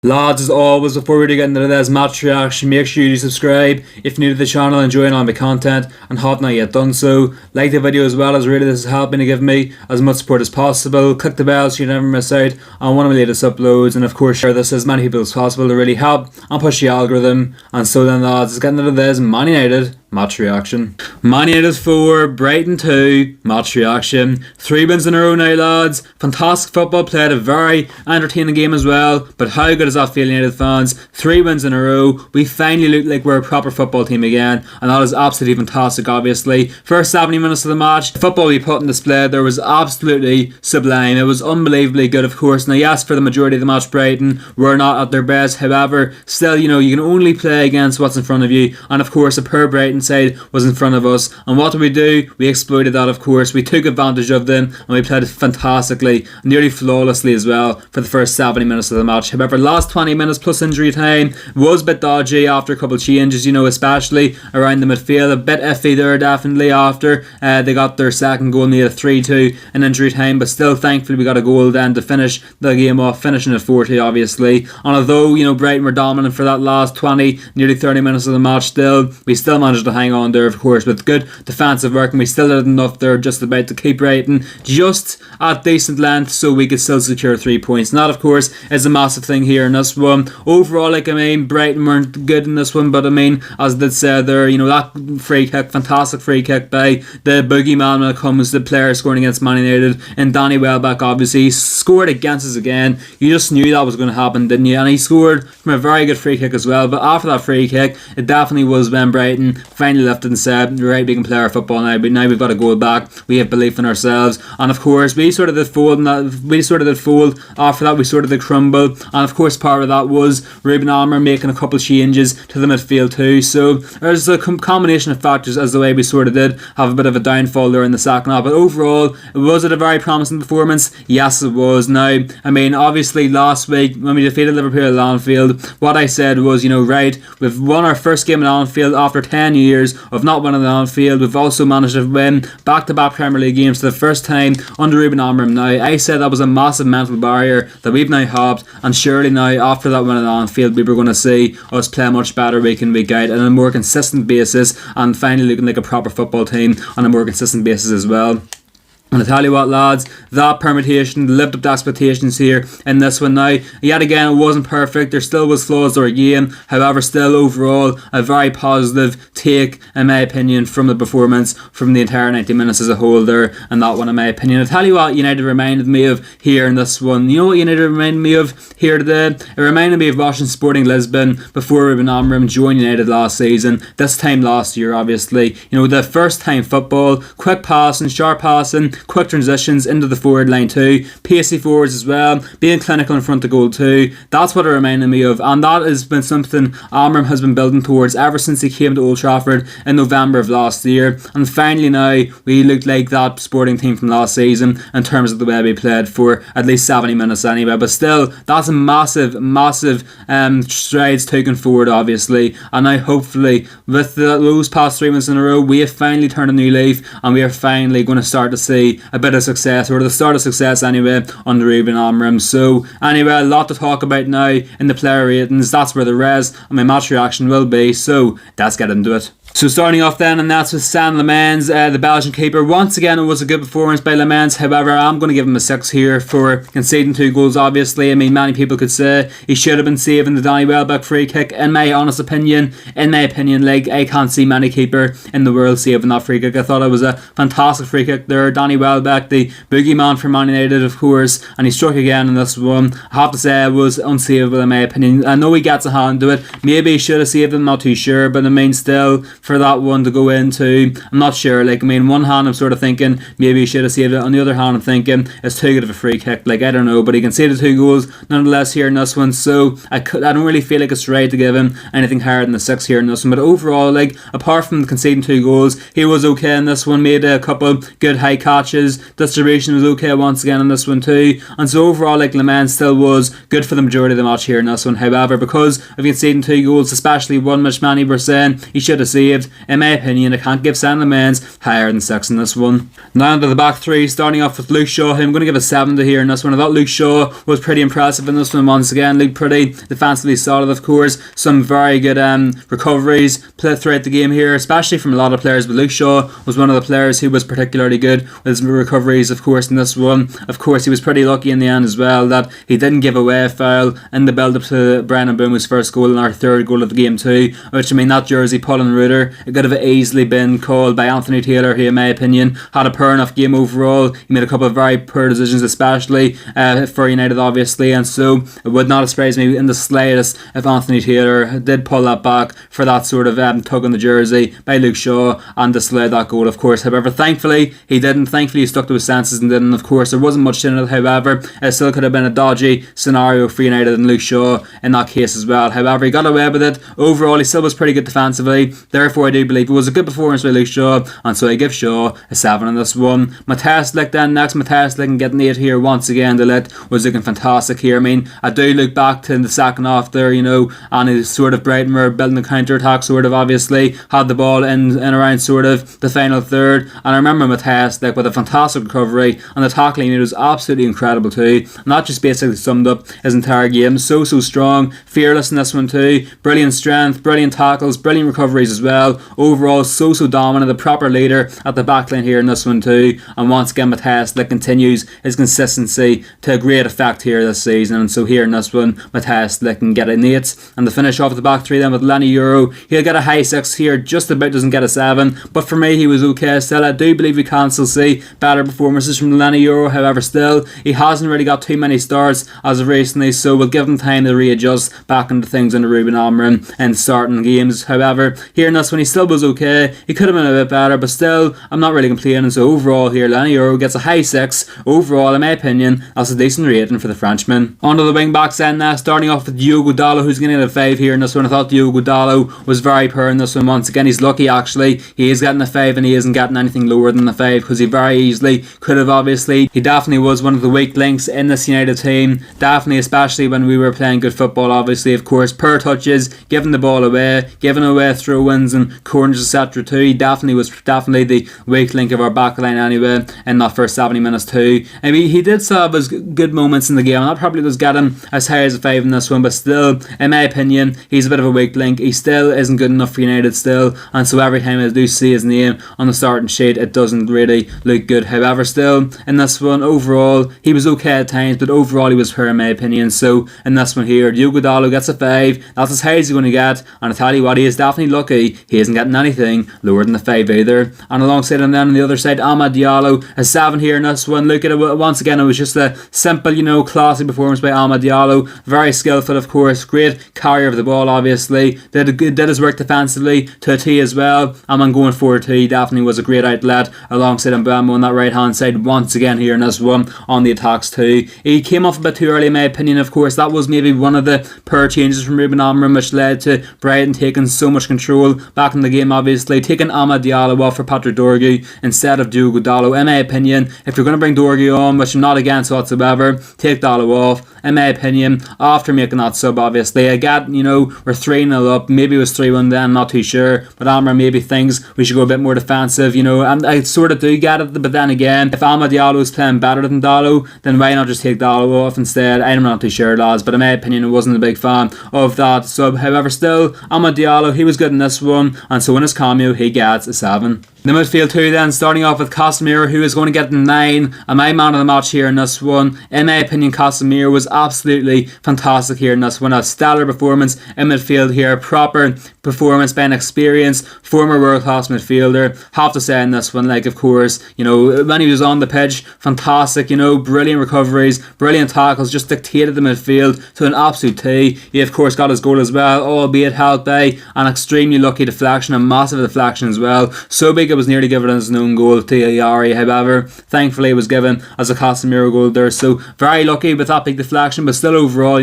Lads, as always, before we get into this match reaction, make sure you subscribe if you're new to the channel and enjoying all my content and have not yet done so. Like the video as well, as really this is helping to give me as much support as possible. Click the bell so you never miss out on one of my latest uploads, and of course share this as many people as possible to really help and push the algorithm. And so then lads, let's get into this Man United match reaction. Man United 4, Brighton 2, match reaction. 3 wins in a row now, lads. Fantastic football played, a very entertaining game as well. But how good is that feeling, United fans? 3 wins in a row. We finally look like we're a proper football team again, and that is absolutely fantastic, obviously. First 70 minutes of the match, the football we put on display there was absolutely sublime. It was unbelievably good, of course. Now, yes, for the majority of the match, Brighton were not at their best. However, still, you can only play against what's in front of you. And of course, a poor Brighton side was in front of us, and what did we do? We exploited that, of course. We took advantage of them and we played fantastically, nearly flawlessly as well for the first 70 minutes of the match. However, last 20 minutes plus injury time was a bit dodgy after a couple of changes, especially around the midfield. A bit iffy there definitely after they got their second goal, near 3-2 in injury time, but still thankfully we got a goal then to finish the game off, finishing at 40 obviously. And although Brighton were dominant for that last 20 nearly 30 minutes of the match, we still managed to hang on there, of course, with good defensive work, and we still did enough there just about to keep Brighton just at decent length so we could still secure 3 points. And that, of course, is a massive thing here in this one. Overall, Brighton weren't good in this one, but as I did say there, that free kick, fantastic free kick by the boogeyman when it comes to players scoring against Man United, and Danny Welbeck obviously scored against us again. You just knew that was going to happen, didn't you? And he scored from a very good free kick as well. But after that free kick, it definitely was when Brighton finally lifted and said, right, we can play our football now, but now we've got to go back. We have belief in ourselves. And of course, we sort of did fold, after that we sort of did crumble. And of course, part of that was Ruben Amorim making a couple of changes to the midfield too. So there's a combination of factors as the way we sort of did have a bit of a downfall there in the second half. But overall, was it a very promising performance? Yes, it was. Now, obviously last week when we defeated Liverpool at Anfield, what I said was, right, we've won our first game at Anfield after 10 years of not winning at Anfield. We've also managed to win back-to-back Premier League games for the first time under Ruben Amorim. Now, I said that was a massive mental barrier that we've now hopped, and surely now after that win at Anfield, we were going to see us play much better week in, week out on a more consistent basis, and finally looking like a proper football team on a more consistent basis as well. And I tell you what, lads, that permutation lived up to expectations here in this one. Now, yet again, it wasn't perfect. There still was flaws to our game. However, still overall, a very positive take, in my opinion, from the performance from the entire 90 minutes as a whole there. And that one, in my opinion. I tell you what, United reminded me of here in this one. You know what United reminded me of here today? It reminded me of watching Sporting Lisbon before Ruben Amorim joined United last season. This time last year, obviously. The first time football, quick passing, sharp passing, quick transitions into the forward line too, pacey forwards as well, being clinical in front of goal too. That's what it reminded me of, and that has been something Amorim has been building towards ever since he came to Old Trafford in November of last year. And finally now we looked like that Sporting team from last season in terms of the way we played for at least 70 minutes anyway. But still, that's a massive strides taken forward obviously, and now hopefully with those past 3 months in a row we have finally turned a new leaf, and we are finally going to start to see a bit of success, or the start of success anyway, under Ruben Amorim. So anyway, a lot to talk about now in the player ratings. That's where the res and my match reaction will be, so let's get into it. So starting off then, and that's with San Lemans, the Belgian keeper. Once again, it was a good performance by Lemans. However, I'm going to give him a 6 here for conceding 2 goals, obviously. Many people could say he should have been saving the Danny Welbeck free kick. In my honest opinion, I can't see many keeper in the world saving that free kick. I thought it was a fantastic free kick there. Danny Welbeck, the boogeyman for Man United, of course, and he struck again in this one. I have to say it was unsavable in my opinion. I know he gets a hand to it. Maybe he should have saved it, I'm not too sure, but still, for that one to go into, I'm not sure. One hand I'm sort of thinking maybe he should have saved it. On the other hand, I'm thinking it's too good of a free kick. I don't know, but he can save the 2 goals nonetheless here in this one. So I don't really feel like it's right to give him anything higher than the 6 here in this one. But overall, apart from conceding 2 goals, he was okay in this one. Made a couple good high catches. Distribution was okay once again in this one too. And so overall, Le Mans still was good for the majority of the match here in this one. However, because of conceding 2 goals, especially one which many were saying he should have saved, saved. In my opinion, I can't give San Men's higher than 6 in this one. Now into the back three, starting off with Luke Shaw. I'm going to give a 7 to here in this one. I thought Luke Shaw was pretty impressive in this one once again. Looked pretty defensively solid, of course. Some very good recoveries throughout the game here, especially from a lot of players. But Luke Shaw was one of the players who was particularly good with his recoveries, of course, in this one. Of course, he was pretty lucky in the end as well that he didn't give away a foul in the build-up to Brennan Boomer's first goal and our third goal of the game too, which, I mean, that jersey pulling Reuter, it could have easily been called by Anthony Taylor, who in my opinion had a poor enough game overall. He made a couple of very poor decisions, especially for United obviously, and so it would not have surprised me in the slightest if Anthony Taylor did pull that back for that sort of tug on the jersey by Luke Shaw and disallowed that goal, of course. However, thankfully he didn't. Thankfully he stuck to his senses and didn't. Of course, there wasn't much in it. However, it still could have been a dodgy scenario for United and Luke Shaw in that case as well. However, he got away with it. Overall, he still was pretty good defensively. Therefore, I do believe it was a good performance by Luke Shaw, and so I give Shaw a 7 on this one. Matthias Lich then next. Matthias Lich getting 8 here once again. The Lit was looking fantastic here. I mean, I do look back to the second half there, you know, and his sort of Brighton were building a counter-attack, sort of, obviously had the ball in around sort of the final third, and I remember Matthias Lich with a fantastic recovery, and the tackling was absolutely incredible too, and that just basically summed up his entire game. So strong, fearless in this one too, brilliant strength, brilliant tackles, brilliant recoveries as well. Overall, so dominant, a proper leader at the back line here in this one too, and once again Matthias Lich continues his consistency to a great effect here this season, and so here in this one Matthias Lich can get an 8. And to finish off the back three then with Lenny Euro, he'll get a high 6 here, just about doesn't get a 7, but for me he was okay still. I do believe we can still see better performances from Lenny Euro. However, still he hasn't really got too many starts as of recently, so we'll give him time to readjust back into things under Ruben Amorim and starting games. However, here in this one he still was okay. He could have been a bit better, but still I'm not really complaining. So overall here Lenny Euro gets a high 6. Overall, in my opinion, that's a decent rating for the Frenchman. On to the wing backs then now, starting off with Diogo Dalot, who's getting a 5 here in this one. I thought Diogo Dalot was very poor in this one. Once again, he's lucky actually. He is getting a 5 and he isn't getting anything lower than the 5, because he very easily could have, obviously. He definitely was one of the weak links in this United team. Definitely, especially when we were playing good football, obviously, of course. Poor touches, giving the ball away, giving away throw-ins and corners, etc. too. He definitely was the weak link of our backline anyway in that first 70 minutes too. I mean, he did still have his good moments in the game, and that probably does get him as high as a 5 in this one, but still, in my opinion, he's a bit of a weak link. He still isn't good enough for United still, and so every time I do see his name on the starting sheet, it doesn't really look good. However, still, in this one, overall, he was okay at times, but overall he was poor in my opinion. So in this one here, Diogo Dalot gets a 5. That's as high as he's going to get, and I tell you what, he is definitely lucky he isn't getting anything lower than the 5 either. And alongside him then on the other side, Amad Diallo, a 7 here in this one. Look at it once again, it was just a simple, you know, classy performance by Amad Diallo. Very skillful, of course, great carrier of the ball, obviously. Did his work defensively to a T as well. And when going forward too, he definitely was a great outlet alongside Mbeumo on that right hand side once again here in this one on the attacks too. He came off a bit too early in my opinion, of course. That was maybe one of the poor changes from Ruben Amorim, which led to Brighton taking so much control back in the game, obviously. Taking Amad Diallo off for Patrick Dorgu instead of Diogo Dalot. In my opinion, if you're going to bring Dorgu on, which I'm not against whatsoever, take Dalot off. In my opinion, after making that sub, obviously, I get, you know, we're 3-0 up, maybe it was 3-1 then, not too sure, but Amorim maybe thinks we should go a bit more defensive, you know, and I sort of do get it, but then again, if Amad Diallo is playing better than Dalot, then why not just take Dalot off instead? I'm not too sure, lads, but in my opinion, I wasn't a big fan of that sub. However, still, Amad Diallo, he was good in this one, and so in his cameo, he gets a 7. The midfield too then, starting off with Casemiro, who is going to get the 9, and my man of the match here in this one. In my opinion, Casemiro was absolutely fantastic here in this one. A stellar performance in midfield here, proper performance by an experienced former world class midfielder. Have to say in this one, like, of course, you know, when he was on the pitch, fantastic, you know, brilliant recoveries, brilliant tackles, just dictated the midfield to an absolute T. He of course got his goal as well, albeit helped by an extremely lucky deflection, a massive deflection as well. So big think it was nearly given as an own goal to Yari. However, thankfully it was given as a Casemiro goal there. So very lucky with that big deflection, but still overall,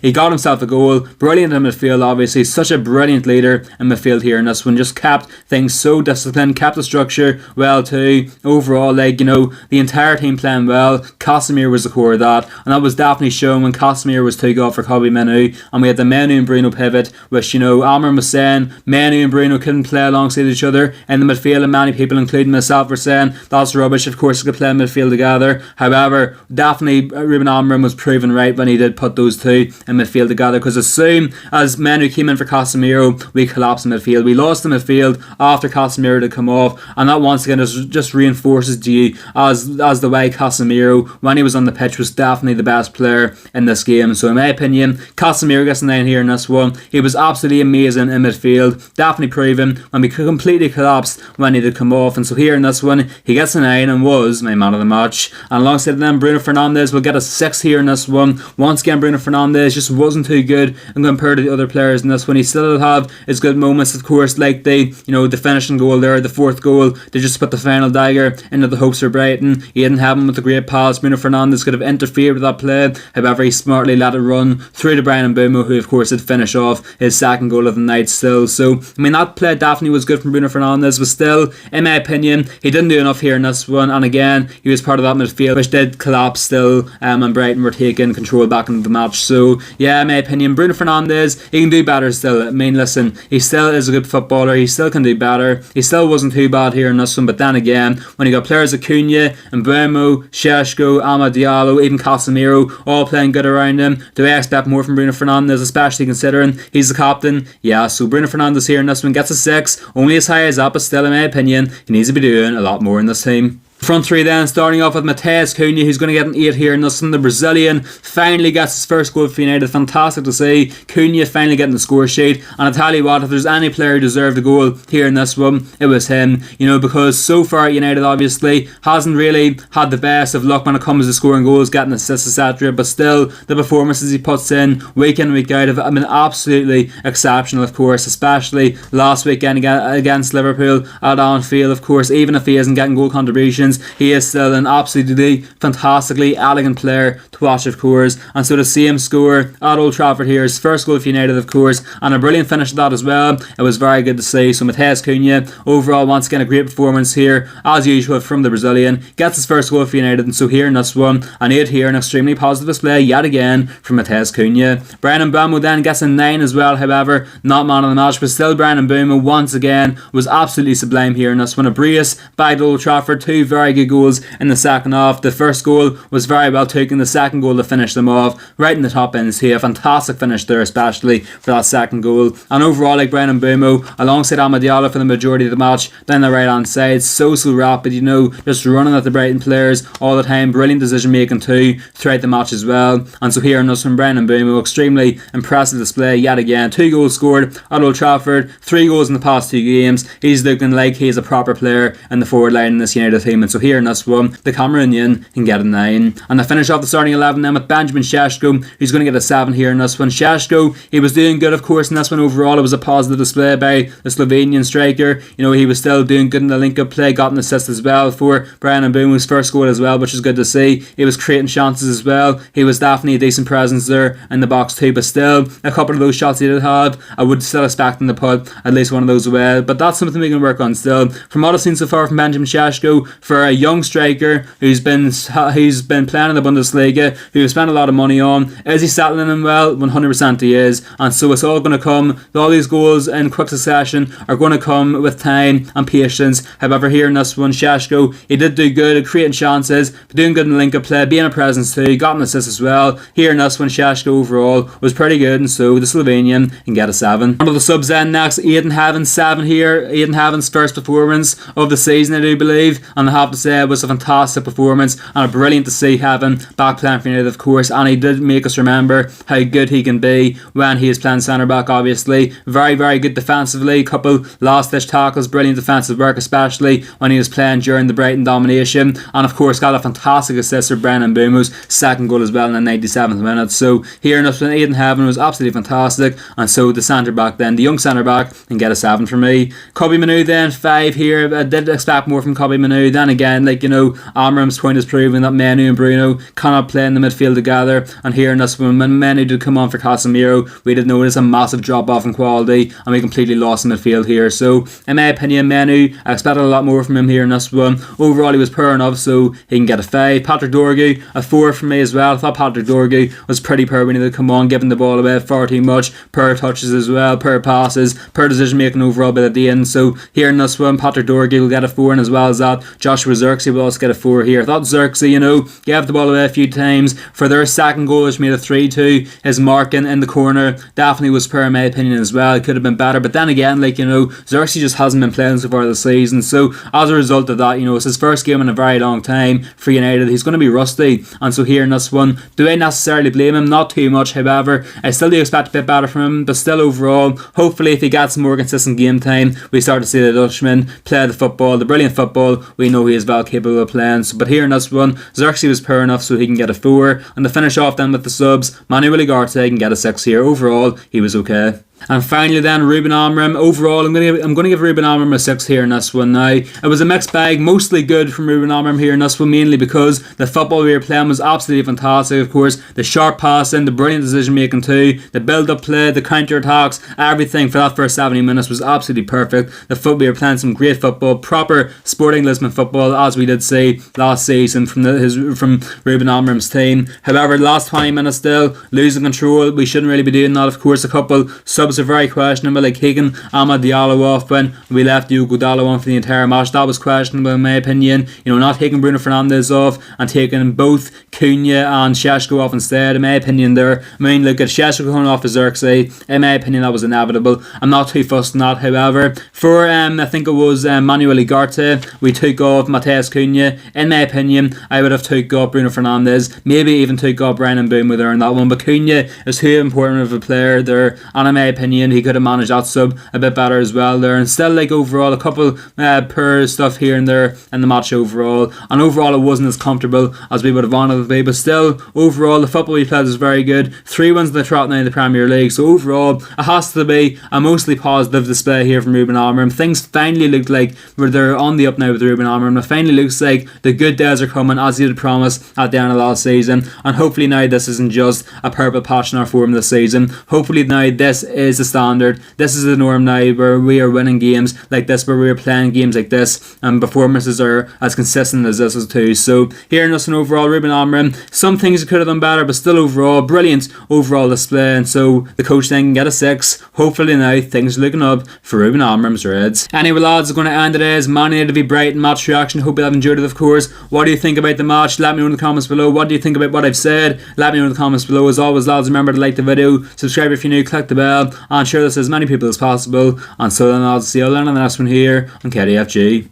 he got himself a goal. Brilliant in midfield, obviously. Such a brilliant leader in midfield here in this one. Just kept things so disciplined, kept the structure well too. Overall, the entire team playing well. Casemiro was the core of that, and that was definitely shown when Casemiro was took off for Kobe Menu, and we had the Menu and Bruno pivot, which Amorim was saying Menu and Bruno couldn't play alongside each other in the midfield, and many people, including myself, were saying that's rubbish. Of course, they could play in midfield together. However, definitely Ruben Amorim was proven right when he did put those two in midfield together, because as soon as Menu came in for Casemiro, we collapsed in midfield. We lost the midfield after Casemiro to come off, and that once again just reinforces to you as the way Casemiro, when he was on the pitch, was definitely the best player in this game. So in my opinion, Casemiro gets a 9 here in this one. He was absolutely amazing in midfield, definitely proven when we completely collapsed when he did come off, and so here in this one he gets a 9 and was my man of the match. And alongside them, Bruno Fernandes will get a 6 here in this one. Once again, Bruno Fernandes just wasn't too good and compared to the other players in this one. He still have his good moments, of course, like the finishing goal there, the fourth goal to just put the final dagger into the hopes for Brighton. He didn't have him with a great pass. Bruno Fernandes could have interfered with that play, however he smartly let it run through to Brian Mbeumo, who of course did finish off his second goal of the night still. So that play definitely was good from Bruno Fernandes, but still, in my opinion, he didn't do enough here in this one, and again he was part of that midfield which did collapse still, and Brighton were taking control back into the match. So yeah, in my opinion, Bruno Fernandes, he can do better still. Listen, he still is a good footballer, he still can do better. He still wasn't too bad here in this one, but then again, when you got players like Cunha, Mbeumo, Šeško, Amad Diallo, even Casemiro all playing good around him, do I expect more from Bruno Fernandes, especially considering he's the captain? Yeah, so Bruno Fernandes here in this one gets a 6, only as high as that, but still in my opinion he needs to be doing a lot more in this team. Front three then, starting off with Matheus Cunha, who's going to get an 8 here in this one. The Brazilian finally gets his first goal for United. Fantastic to see Cunha finally getting the score sheet. And I tell you what, if there's any player who deserved a goal here in this one, it was him. Because so far United obviously hasn't really had the best of luck when it comes to scoring goals, getting assists, etc. But still, the performances he puts in week in, week out have been absolutely exceptional, of course, especially last weekend against Liverpool at Anfield, of course. Even if he isn't getting goal contributions, he is still an absolutely fantastically elegant player to watch, of course. And so to see him score at Old Trafford here, his first goal for United, of course, and a brilliant finish at that as well, it was very good to see. So Matheus Cunha, overall, once again a great performance here as usual from the Brazilian, gets his first goal for United. And so here in this one, an 8 here, an extremely positive display yet again from Matheus Cunha. Brian Mbeumo then gets a 9 as well, however not man of the match, but still Brian Mbeumo once again was absolutely sublime here in this one. A brace by Old Trafford, 2 very good goals in the second half. The first goal was very well taken, the second goal to finish them off right in the top ends here. Fantastic finish there, especially for that second goal. And overall, like Brian Mbeumo alongside Amad Diallo for the majority of the match down the right hand side, so rapid, just running at the Brighton players all the time. Brilliant decision making too throughout the match as well. And so here in this from Brian Mbeumo, extremely impressive display yet again. 2 goals scored at Old Trafford, 3 goals in the past 2 games. He's looking like he's a proper player in the forward line in this United team. And so here in this one, the Cameroonian can get a 9. And I finish off the starting 11 then with Benjamin Šeško, who's going to get a 7 here in this one. Šeško, he was doing good, of course, in this one. Overall, it was a positive display by the Slovenian striker. He was still doing good in the link-up play, got an assist as well for Brian Mbeumo's first goal as well, which is good to see. He was creating chances as well. He was definitely a decent presence there in the box too, but still, a couple of those shots he did have, I would still expect him to put at least one of those away, but that's something we can work on still. From what I've seen so far from Benjamin Šeško, for a young striker who's been playing in the Bundesliga, who spent a lot of money on, is he settling in well? 100% he is, and so it's all going to come, all these goals in quick succession are going to come with time and patience. However, here in this one, Šeško, he did do good at creating chances, doing good in the link-up play, being a presence too, got an assist as well. Here in this one, Šeško overall was pretty good, and so the Slovenian can get a 7. One of the subs then next, Aidan Heaven's 7 here. Aidan Heaven's first performance of the season, I do believe, and have to say it was a fantastic performance, and brilliant to see having back playing for United, of course, and he did make us remember how good he can be when he is playing centre back. Obviously, very, very good defensively, couple last ditch tackles, brilliant defensive work, especially when he was playing during the Brighton domination, and of course got a fantastic assist for Brennan Mbeumo's second goal as well in the 97th minute. So hearing us from Aidan Heaven was absolutely fantastic, and so the centre back then, the young centre back, can get a 7 for me. Kobbie Mainoo then 5 here. I did expect more from Kobbie Mainoo. Then again, Amorim's point is proven that Mainoo and Bruno cannot play in the midfield together, and hearing us when Mainoo did come on for Casemiro, we did notice a massive drop off in quality, and we completely lost in midfield here. So in my opinion, Mainoo, I expected a lot more from him here in this one. Overall he was poor enough, so he can get a 5. Patrick Dorgu, a 4 for me as well. I thought Patrick Dorgu was pretty poor when he did come on, giving the ball away far too much, poor touches as well, poor passes, poor decision making overall bit at the end. So here in this one, Patrick Dorgu will get a 4, and as well as that, Joshua Zirkzee will also get a 4 here. I thought Zirkzee, gave the ball away a few times. For their second goal, which made a 3-2, his marking in the corner definitely was poor in my opinion as well. It could have been better, but then again, Zirkzee just hasn't been playing so far this season, so as a result of that, it's his first game in a very long time for United. He's going to be rusty, and so here in this one, do I necessarily blame him? Not too much. However, I still do expect a bit better from him, but still overall, hopefully if he gets some more consistent game time, we start to see the Dutchman play the football, the brilliant football we know he is well capable of playing. So, but here in this one, Zirkzee was poor enough so he can get a 4, and to finish off then with the subs, Manuel Ugarte can get a 6 here. Overall, he was okay. And finally then, Ruben Amorim. Overall, I'm going to give Ruben Amorim a 6 here in this one. Now, it was a mixed bag, mostly good from Ruben Amorim here in this one, mainly because the football we were playing was absolutely fantastic. Of course, the sharp passing, the brilliant decision making too, the build-up play, the counter-attacks, everything for that first 70 minutes was absolutely perfect. We were playing some great football, proper Sporting Lisbon football, as we did see last season from Ruben Amorim's team. However, the last 20 minutes still, losing control, we shouldn't really be doing that. Of course, a couple subs are very questionable, like taking Amad Diallo off when we left Diogo Dalot on for the entire match. That was questionable in my opinion. Not taking Bruno Fernandes off and taking both Cunha and Šeško off instead. In my opinion there, look at Šeško going off as Zirkzee. In my opinion that was inevitable. I'm not too fussed on that. However, for I think it was Manuel Ugarte, we took off Matheus Cunha. In my opinion, I would have took off Bruno Fernandes, maybe even took off Brennan Mbeumo there in that one, but Cunha is too important of a player there, and in my opinion he could have managed that sub a bit better as well there. And still, overall, a couple poor stuff here and there in the match overall, and overall it wasn't as comfortable as we would have wanted it to be, but still overall the football we played was very good. 3 wins in the trot now in the Premier League, so overall it has to be a mostly positive display here from Ruben Amorim. Things finally look like they're on the up now with Ruben Amorim. It finally looks like the good days are coming, as he did promise at the end of last season, and hopefully now this isn't just a purple patch in our form this season. Hopefully now this is the standard, this is the norm now, where we are winning games like this, where we are playing games like this, and performances are as consistent as this is too. So hearing us an overall Ruben Amorim, some things he could have done better, but still overall brilliant overall display, and so the coach then can get a 6. Hopefully now things are looking up for Ruben Amorim's Reds. Anyway lads, I'm going to end today's Man United v Brighton match reaction. Hope you have enjoyed it, of course. What do you think about the match? Let me know in the comments below. What do you think about what I've said? Let me know in the comments below. As always lads, remember to like the video, subscribe if you're new, click the bell, and share this to as many people as possible. And so then I'll see you all in the next one here on KDFG.